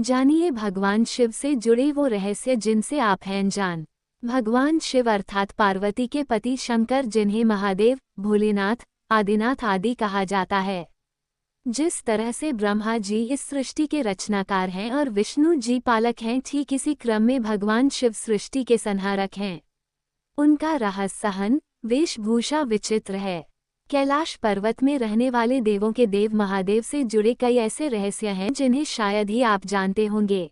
जानिए भगवान शिव से जुड़े वो रहस्य जिनसे आप हैं अनजान। भगवान शिव अर्थात पार्वती के पति शंकर, जिन्हें महादेव, भोलेनाथ, आदिनाथ आदि कहा जाता है। जिस तरह से ब्रह्मा जी इस सृष्टि के रचनाकार हैं और विष्णु जी पालक हैं, ठीक इसी क्रम में भगवान शिव सृष्टि के संहारक हैं। उनका रहस्य सहन, वेशभूषा विचित्र है। कैलाश पर्वत में रहने वाले देवों के देव महादेव से जुड़े कई ऐसे रहस्य हैं जिन्हें शायद ही आप जानते होंगे।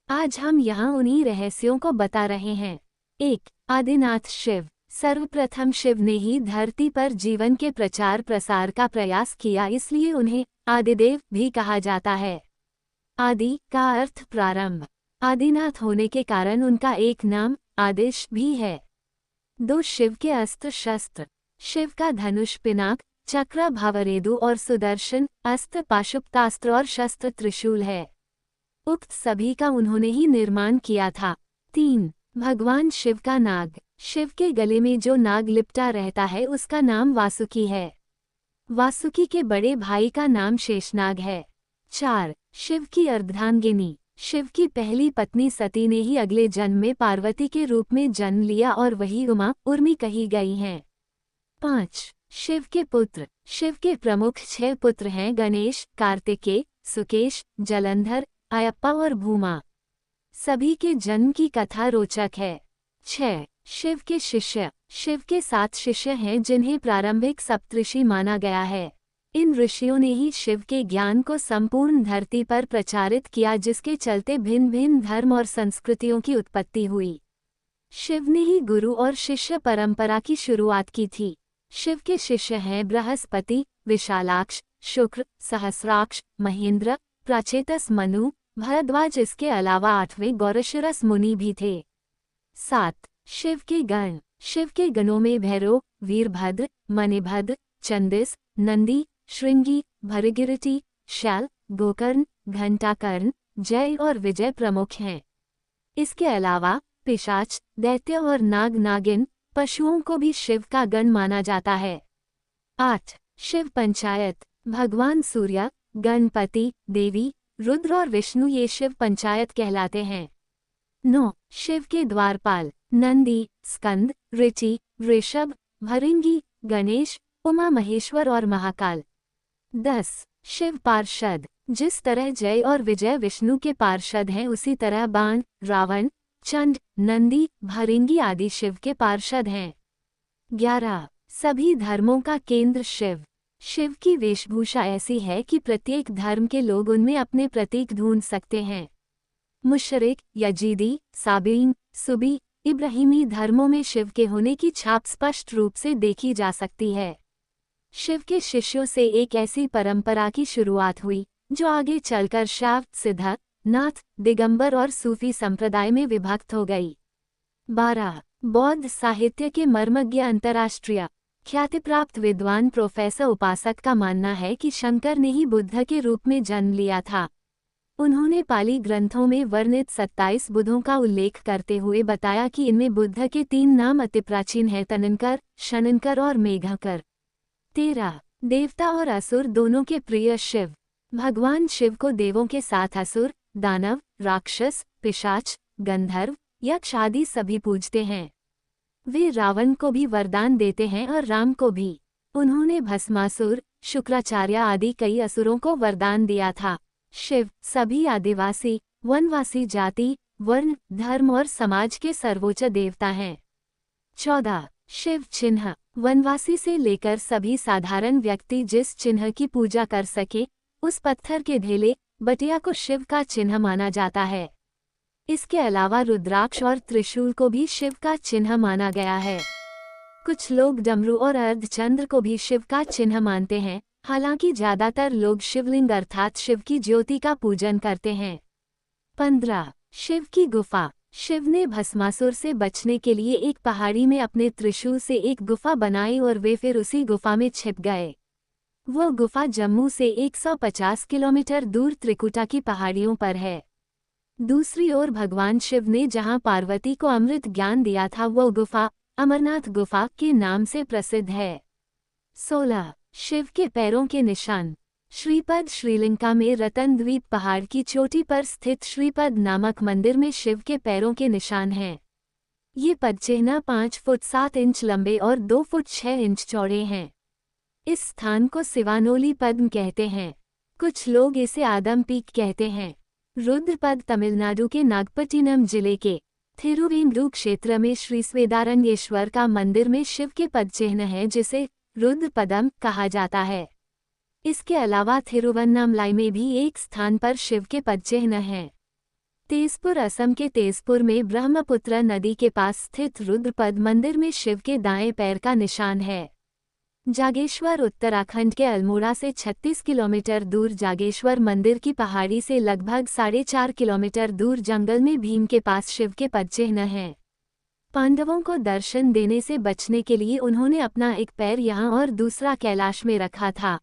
आज हम यहाँ उन्हीं रहस्यों को बता रहे हैं। 1. आदिनाथ शिव। सर्वप्रथम शिव ने ही धरती पर जीवन के प्रचार प्रसार का प्रयास किया, इसलिए उन्हें आदिदेव भी कहा जाता है। आदि का अर्थ प्रारंभ। आदिनाथ होने के कारण उनका एक नाम आदिश भी है। 2. शिव के अस्त्र शस्त्र। शिव का धनुष, पिनाक, चक्र, भवरेदु और सुदर्शन अस्त्र, पाशुपतास्त्र और शस्त्र त्रिशूल है। उक्त सभी का उन्होंने ही निर्माण किया था। 3. भगवान शिव का नाग। शिव के गले में जो नाग लिपटा रहता है उसका नाम वासुकी है। वासुकी के बड़े भाई का नाम शेषनाग है। 4. शिव की अर्धांगिनी। शिव की पहली पत्नी सती ने ही अगले जन्म में पार्वती के रूप में जन्म लिया और वही उमा, उर्मी कही गई हैं। 5. शिव के पुत्र। शिव के प्रमुख 6 पुत्र हैं: गणेश, कार्तिकेय, सुकेश, जलंधर, अयप्पा और भूमा। सभी के जन्म की कथा रोचक है। 6. शिव के शिष्य। शिव के 7 शिष्य हैं जिन्हें प्रारंभिक सप्तऋषि माना गया है। इन ऋषियों ने ही शिव के ज्ञान को संपूर्ण धरती पर प्रचारित किया, जिसके चलते भिन्न भिन्न धर्म और संस्कृतियों की उत्पत्ति हुई। शिव ने ही गुरु और शिष्य परंपरा की शुरुआत की थी। शिव के शिष्य हैं बृहस्पति, विशालाक्ष, शुक्र, सहस्राक्ष, महेंद्र, प्राचेतस, मनु, भरद्वाज। इसके अलावा 8वें गौरशिरस मुनि भी थे। 7. शिव के गण। शिव के गणों में भैरव, वीरभद्र, मणिभद्र, चंदिस, नंदी, श्रृंगी, भृगुरिटी, शैल, गोकर्ण, घंटाकर्ण, जय और विजय प्रमुख हैं। इसके अलावा पिशाच, दैत्य और नाग नागिन पशुओं को भी शिव का गण माना जाता है। 8. शिव पंचायत। भगवान सूर्य, गणपति, देवी, रुद्र और विष्णु ये शिव पंचायत कहलाते हैं। 9. शिव के द्वारपाल। नंदी, स्कंद, ऋचि, ऋषभ, भृंगी, गणेश, उमा महेश्वर और महाकाल। 10. शिव पार्षद। जिस तरह जय और विजय विष्णु के पार्षद हैं, उसी तरह बाण, रावण, चंड, नंदी, भृंगी आदि शिव के पार्षद हैं। 11. सभी धर्मों का केंद्र शिव। शिव की वेशभूषा ऐसी है कि प्रत्येक धर्म के लोग उनमें अपने प्रतीक ढूंढ सकते हैं। मुशरिक, यजीदी, साबीन, सुबी, इब्राहिमी धर्मों में शिव के होने की छाप स्पष्ट रूप से देखी जा सकती है। शिव के शिष्यों से एक ऐसी परंपरा की शुरुआत हुई जो आगे चलकर शैव, सिद्ध, नाथ, दिगंबर और सूफी संप्रदाय में विभक्त हो गई। 12. बौद्ध साहित्य के मर्मज्ञ अंतर्राष्ट्रीय ख्यातिप्राप्त विद्वान प्रोफेसर उपासक का मानना है कि शंकर ने ही बुद्ध के रूप में जन्म लिया था। उन्होंने पाली ग्रंथों में वर्णित 27 बुद्धों का उल्लेख करते हुए बताया कि इनमें बुद्ध के 3 नाम अति प्राचीन हैं: तननकर, शननकर और मेघकर। 13. देवता और असुर दोनों के प्रिय शिव। भगवान शिव को देवों के साथ असुर, दानव, राक्षस, पिशाच, गंधर्व, यक्ष आदि सभी पूजते हैं। वे रावण को भी वरदान देते हैं और राम को भी। उन्होंने भस्मासुर, शुक्राचार्य आदि कई असुरों को वरदान दिया था। शिव सभी आदिवासी, वनवासी जाति, वर्ण, धर्म और समाज के सर्वोच्च देवता हैं। 14. शिव चिन्ह। वनवासी से लेकर सभी साधारण व्यक्ति जिस चिन्ह की पूजा कर सके, उस पत्थर के ढेले, बटिया को शिव का चिन्ह माना जाता है। इसके अलावा रुद्राक्ष और त्रिशूल को भी शिव का चिन्ह माना गया है। कुछ लोग डमरू और अर्धचंद्र को भी शिव का चिन्ह मानते हैं, हालांकि ज्यादातर लोग शिवलिंग अर्थात शिव की ज्योति का पूजन करते हैं। 15. शिव की गुफा। शिव ने भस्मासुर से बचने के लिए एक पहाड़ी में अपने त्रिशूल से एक गुफा बनाई और वे फिर उसी गुफा में छिप गए। वो गुफा जम्मू से 150 किलोमीटर दूर त्रिकुटा की पहाड़ियों पर है। दूसरी ओर भगवान शिव ने जहां पार्वती को अमृत ज्ञान दिया था, वो गुफा अमरनाथ गुफा के नाम से प्रसिद्ध है। 16. शिव के पैरों के निशान। श्रीपद श्रीलंका में रतन द्वीप पहाड़ की चोटी पर स्थित श्रीपद नामक मंदिर में शिव के पैरों के निशान हैं। ये पदचिह्न 5 फुट 7 इंच लंबे और 2 फुट 6 इंच चौड़े हैं। इस स्थान को सिवानोली पद्म कहते हैं। कुछ लोग इसे आदम पीक कहते हैं। रुद्रपद तमिलनाडु के नागपट्टिनम जिले के थिरुवेंद्रू क्षेत्र में श्री स्वेदारंगेश्वर का मंदिर में शिव के पदचिह्न है, जिसे रुद्रपदम कहा जाता है। इसके अलावा थिरुवन्नामलाई में भी एक स्थान पर शिव के पदचिह्न हैं। तेजपुर असम के तेजपुर में ब्रह्मपुत्र नदी के पास स्थित रुद्रपद मंदिर में शिव के दाएं पैर का निशान है। जागेश्वर उत्तराखंड के अल्मोड़ा से 36 किलोमीटर दूर जागेश्वर मंदिर की पहाड़ी से लगभग 4.5 किलोमीटर दूर जंगल में भीम के पास शिव के पदचिह्न हैं। पांडवों को दर्शन देने से बचने के लिए उन्होंने अपना एक पैर यहाँ और दूसरा कैलाश में रखा था।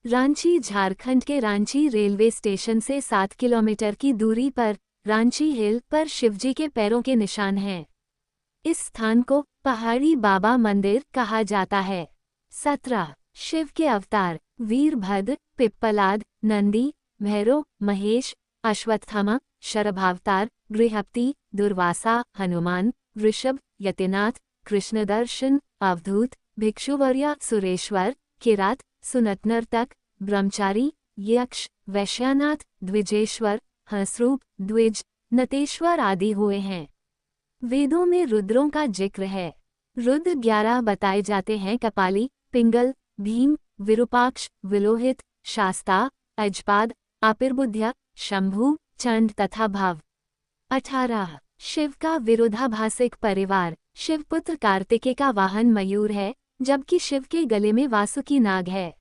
रांची झारखंड के रांची रेलवे स्टेशन से 7 किलोमीटर की दूरी पर रांची हिल पर शिवजी के पैरों के निशान हैं। इस स्थान को पहाड़ी बाबा मंदिर कहा जाता है। 17 शिव के अवतार वीरभद्र, पिप्पलाद, नंदी, भैरव, महेश, अश्वत्थामा, शरभावतार, गृहपति, दुर्वासा, हनुमान, वृषभ, यतिनाथ, कृष्णदर्शन, अवधूत, भिक्षुवर्य, सुरेश्वर, किरात, सुनतनर्तक, ब्रह्मचारी, यक्ष, वैश्यानाथ, द्विजेश्वर, हंसरूप, द्विज, नतेश्वर आदि हुए हैं। वेदों में रुद्रों का जिक्र है। रुद्र 11 बताए जाते हैं: कपाली, पिंगल, भीम, विरूपाक्ष, विलोहित, शास्ता, अजपाद, आपिर्बुध्य, शंभु, चंड तथा भव। 18 शिव का विरोधाभासिक परिवार। शिवपुत्र कार्तिकेय का वाहन मयूर है, जबकि शिव के गले में वासुकी नाग है।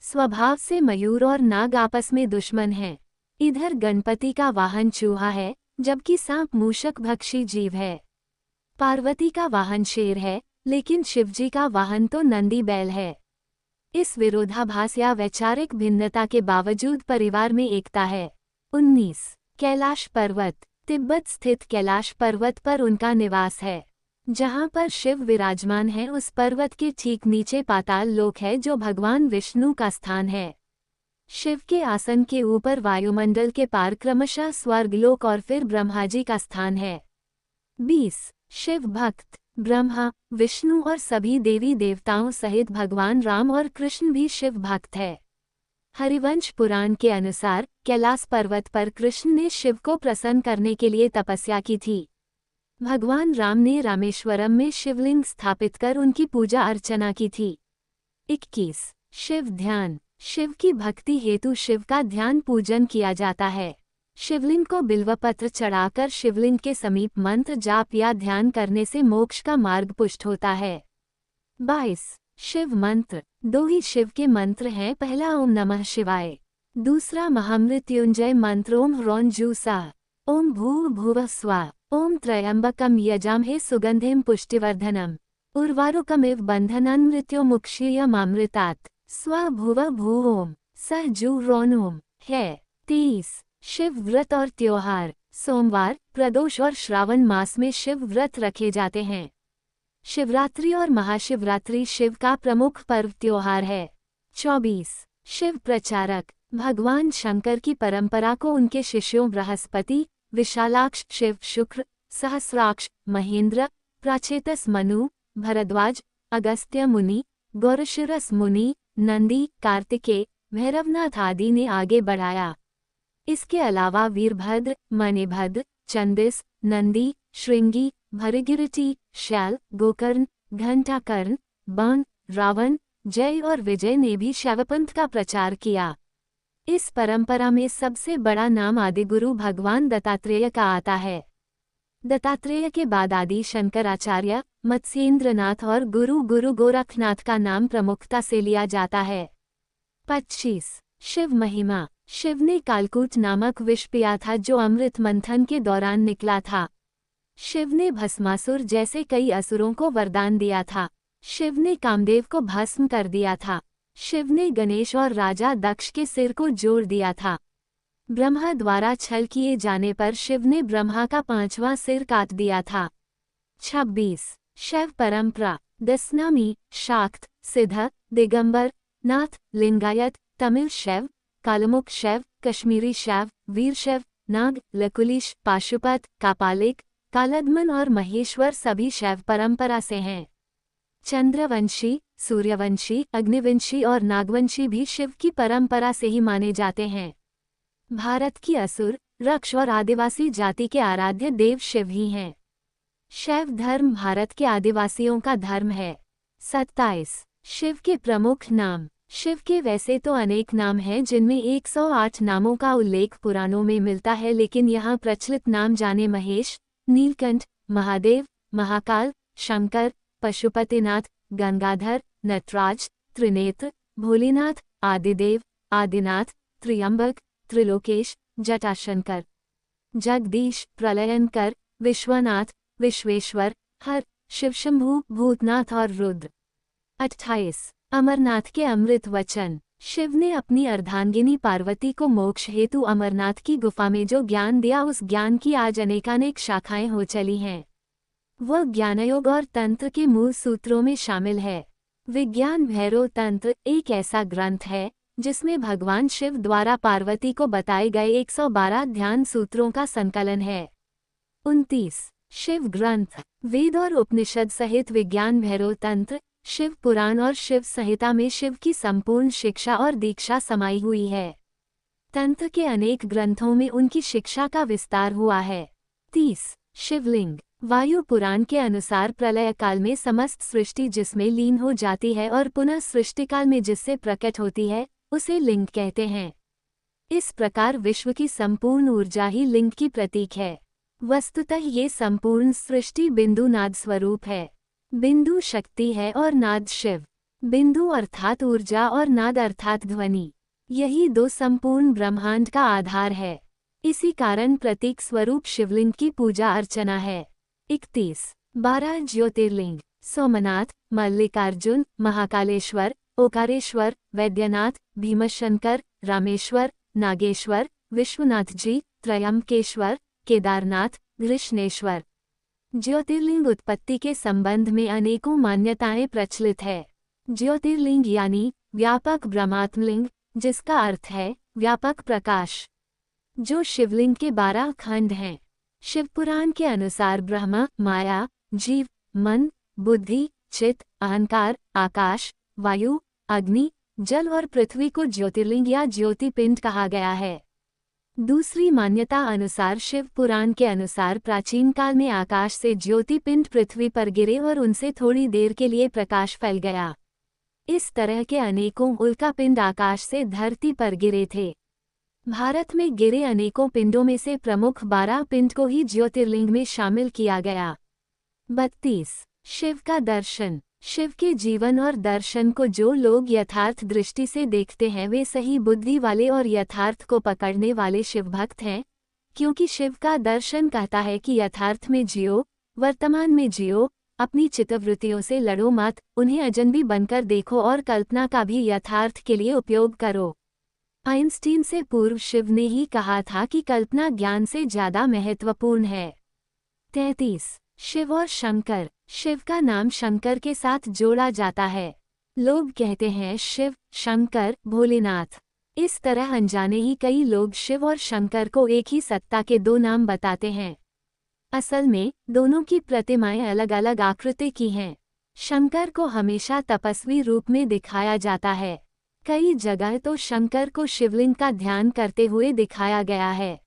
स्वभाव से मयूर और नाग आपस में दुश्मन हैं। इधर गणपति का वाहन चूहा है, जबकि सांप मूषक भक्षी जीव है। पार्वती का वाहन शेर है, लेकिन शिवजी का वाहन तो नंदी बैल है। इस विरोधाभास या वैचारिक भिन्नता के बावजूद परिवार में एकता है। 19 कैलाश पर्वत। तिब्बत स्थित कैलाश पर्वत पर उनका निवास है। जहाँ पर शिव विराजमान है, उस पर्वत के ठीक नीचे पाताल लोक है, जो भगवान विष्णु का स्थान है। शिव के आसन के ऊपर वायुमंडल के पार क्रमशः स्वर्गलोक और फिर ब्रह्माजी का स्थान है। 20 शिव भक्त। ब्रह्मा, विष्णु और सभी देवी देवताओं सहित भगवान राम और कृष्ण भी शिव भक्त है। हरिवंश पुराण के अनुसार कैलाश पर्वत पर कृष्ण ने शिव को प्रसन्न करने के लिए तपस्या की थी। भगवान राम ने रामेश्वरम में शिवलिंग स्थापित कर उनकी पूजा अर्चना की थी। 21 शिव ध्यान। शिव की भक्ति हेतु शिव का ध्यान पूजन किया जाता है। शिवलिंग को बिल्वपत्र चढ़ाकर शिवलिंग के समीप मंत्र जाप या ध्यान करने से मोक्ष का मार्ग पुष्ट होता है। 22 शिव मंत्र। 2 ही शिव के मंत्र हैं। पहला ओम नमः शिवाय, दूसरा महामृत्युंजय मंत्र ओम ह्रौं जूसा, ओम भूर्भुवः स्वः, ओम त्र्यंबकम यजामहे सुगंधिम पुष्टिवर्धनम, उर्वारुकमिव बंधनान् मृत्युमुक्षीयमामृतात्, स्व भुव भू ओम सह जू रौन ओम है। 23 शिव व्रत और त्योहार। सोमवार, प्रदोष और श्रावण मास में शिव व्रत रखे जाते हैं। शिवरात्रि और महाशिवरात्रि शिव का प्रमुख पर्व त्योहार है। 24 शिव प्रचारक। भगवान शंकर की परंपरा को उनके शिष्यों बृहस्पति, विशालाक्ष, शिव शुक्र, सहस्राक्ष, महेंद्र, प्राचेतस मनु, भरद्वाज, अगस्त्य मुनि, गौरशिरस मुनि, नंदी, कार्तिकेय, भैरवनाथ आदि ने आगे बढ़ाया। इसके अलावा वीरभद्र, मणिभद्र, चंदिस, नंदी, श्रृंगी, भृगिरटी, शैल, गोकर्ण, घंटाकर्ण, बाण, रावण, जय और विजय ने भी शैवपंथ का प्रचार किया। इस परंपरा में सबसे बड़ा नाम आदिगुरु भगवान दत्तात्रेय का आता है। दत्तात्रेय के बाद आदि शंकराचार्य, मत्स्येंद्रनाथ और गुरु गोरखनाथ का नाम प्रमुखता से लिया जाता है। 25 शिव महिमा। शिव ने कालकूट नामक विष पिया था, जो अमृत मंथन के दौरान निकला था। शिव ने भस्मासुर जैसे कई असुरों को वरदान दिया था। शिव ने कामदेव को भस्म कर दिया था। शिव ने गणेश और राजा दक्ष के सिर को जोड़ दिया था। ब्रह्मा द्वारा छल किए जाने पर शिव ने ब्रह्मा का 5वां सिर काट दिया था। 26 शैव परंपरा। दशनामी, शाक्त, सिद्ध, दिगंबर, नाथ, लिंगायत, तमिल शैव, कालमुख शैव, कश्मीरी शैव, वीर शैव, नाग, लकुलिश, पाशुपत, कापालिक, कालदमन और महेश्वर सभी शैव परंपरा से हैं। चंद्रवंशी, सूर्यवंशी, अग्निवंशी और नागवंशी भी शिव की परंपरा से ही माने जाते हैं। भारत की असुर, रक्ष और आदिवासी जाति के आराध्य देव शिव ही हैं। शैव धर्म भारत के आदिवासियों का धर्म है। 27 शिव के प्रमुख नाम। शिव के वैसे तो अनेक नाम हैं जिनमें 108 नामों का उल्लेख पुराणों में मिलता है, लेकिन यहाँ प्रचलित नाम जाने महेश, नीलकंठ, महादेव, महाकाल, शंकर, पशुपतिनाथ, गंगाधर, नटराज, त्रिनेत्र, भोलेनाथ, आदिदेव, आदिनाथ, त्र्यंबक, त्रिलोकेश, जटाशंकर, जगदीश, प्रलयंकर, विश्वनाथ, विश्वेश्वर, हर, शिवशंभु, भूतनाथ और रुद्र। 28 अमरनाथ के अमृत वचन। शिव ने अपनी अर्धांगिनी पार्वती को मोक्ष हेतु अमरनाथ की गुफा में जो ज्ञान दिया, उस ज्ञान की आज अनेकानेक शाखाएं हो चली हैं। वह ज्ञानयोग और तंत्र के मूल सूत्रों में शामिल है। विज्ञान भैरव तंत्र एक ऐसा ग्रंथ है जिसमें भगवान शिव द्वारा पार्वती को बताए गए 112 ध्यान सूत्रों का संकलन है। 29 शिव ग्रंथ। वेद और उपनिषद सहित विज्ञान भैरव तंत्र, शिव पुराण और शिव संहिता में शिव की संपूर्ण शिक्षा और दीक्षा समाई हुई है। तंत्र के अनेक ग्रंथों में उनकी शिक्षा का विस्तार हुआ है। 30 शिवलिंग। वायु पुराण के अनुसार प्रलय काल में समस्त सृष्टि जिसमें लीन हो जाती है और पुनः सृष्टिकाल में जिससे प्रकट होती है, उसे लिंग कहते हैं। इस प्रकार विश्व की संपूर्ण ऊर्जा ही लिंग की प्रतीक है। वस्तुतः ये संपूर्ण सृष्टि बिंदु नाद स्वरूप है। बिंदु शक्ति है और नाद शिव। बिंदु अर्थात ऊर्जा और नाद अर्थात ध्वनि। यही दो संपूर्ण ब्रह्मांड का आधार है। इसी कारण प्रतीक स्वरूप शिवलिंग की पूजा अर्चना है। 31 12 ज्योतिर्लिंग। सोमनाथ, मल्लिकार्जुन, महाकालेश्वर, ओकारेश्वर, वैद्यनाथ, भीमशंकर, रामेश्वर, नागेश्वर, विश्वनाथ जी, त्रयंबकेश्वर, केदारनाथ, कृष्णेश्वर। ज्योतिर्लिंग उत्पत्ति के संबंध में अनेकों मान्यताएं प्रचलित है। ज्योतिर्लिंग यानी व्यापक ब्रह्मात्मलिंग, जिसका अर्थ है व्यापक प्रकाश, जो शिवलिंग के 12 खंड हैं। शिवपुराण के अनुसार ब्रह्मा, माया, जीव, मन, बुद्धि, चित्त, अहंकार, आकाश, वायु, अग्नि, जल और पृथ्वी को ज्योतिर्लिंग या ज्योतिपिंड कहा गया है। दूसरी मान्यता अनुसार शिव पुराण के अनुसार प्राचीन काल में आकाश से ज्योतिपिंड पृथ्वी पर गिरे और उनसे थोड़ी देर के लिए प्रकाश फैल गया। इस तरह के अनेकों उल्कापिंड आकाश से धरती पर गिरे थे। भारत में गिरे अनेकों पिंडों में से प्रमुख 12 पिंड को ही ज्योतिर्लिंग में शामिल किया गया। 32 शिव का दर्शन। शिव के जीवन और दर्शन को जो लोग यथार्थ दृष्टि से देखते हैं वे सही बुद्धि वाले और यथार्थ को पकड़ने वाले शिव भक्त हैं, क्योंकि शिव का दर्शन कहता है कि यथार्थ में जियो, वर्तमान में जियो, अपनी चित्तवृत्तियों से लड़ो मत, उन्हें अजनबी बनकर देखो और कल्पना का भी यथार्थ के लिए उपयोग करो। आइंस्टीन से पूर्व शिव ने ही कहा था कि कल्पना ज्ञान से ज्यादा महत्वपूर्ण है। 33 शिव और शंकर। शिव का नाम शंकर के साथ जोड़ा जाता है। लोग कहते हैं शिव, शंकर, भोलेनाथ। इस तरह अनजाने ही कई लोग शिव और शंकर को एक ही सत्ता के दो नाम बताते हैं। असल में दोनों की प्रतिमाएं अलग अलग आकृति की हैं। शंकर को हमेशा तपस्वी रूप में दिखाया जाता है। कई जगह तो शंकर को शिवलिंग का ध्यान करते हुए दिखाया गया है।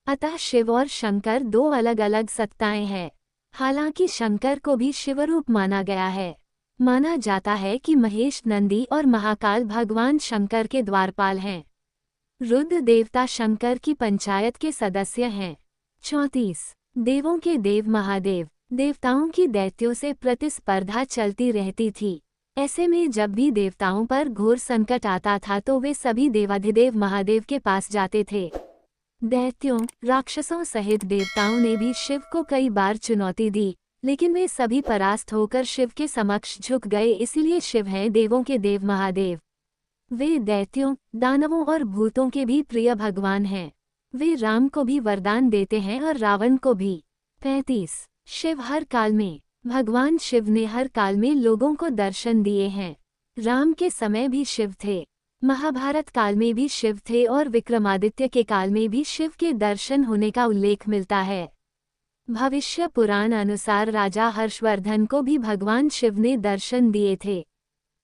अतः शिव और शंकर दो अलग अलग सत्ताएं हैं। हालांकि शंकर को भी शिवरूप माना गया है। माना जाता है कि महेश, नंदी और महाकाल भगवान शंकर के द्वारपाल हैं। रुद्र देवता शंकर की पंचायत के सदस्य हैं। 34 देवों के देव महादेव। देवताओं की दैत्यों से प्रतिस्पर्धा चलती रहती थी। ऐसे में जब भी देवताओं पर घोर संकट आता था तो वे सभी देवाधिदेव महादेव के पास जाते थे। दैत्यों, राक्षसों सहित देवताओं ने भी शिव को कई बार चुनौती दी, लेकिन वे सभी परास्त होकर शिव के समक्ष झुक गए। इसीलिए शिव हैं देवों के देव महादेव। वे दैत्यों, दानवों और भूतों के भी प्रिय भगवान हैं। वे राम को भी वरदान देते हैं और रावण को भी। 35 शिव हर काल में। भगवान शिव ने हर काल में लोगों को दर्शन दिए हैं। राम के समय भी शिव थे। महाभारत काल में भी शिव थे और विक्रमादित्य के काल में भी शिव के दर्शन होने का उल्लेख मिलता है। भविष्य पुराण अनुसार राजा हर्षवर्धन को भी भगवान शिव ने दर्शन दिए थे।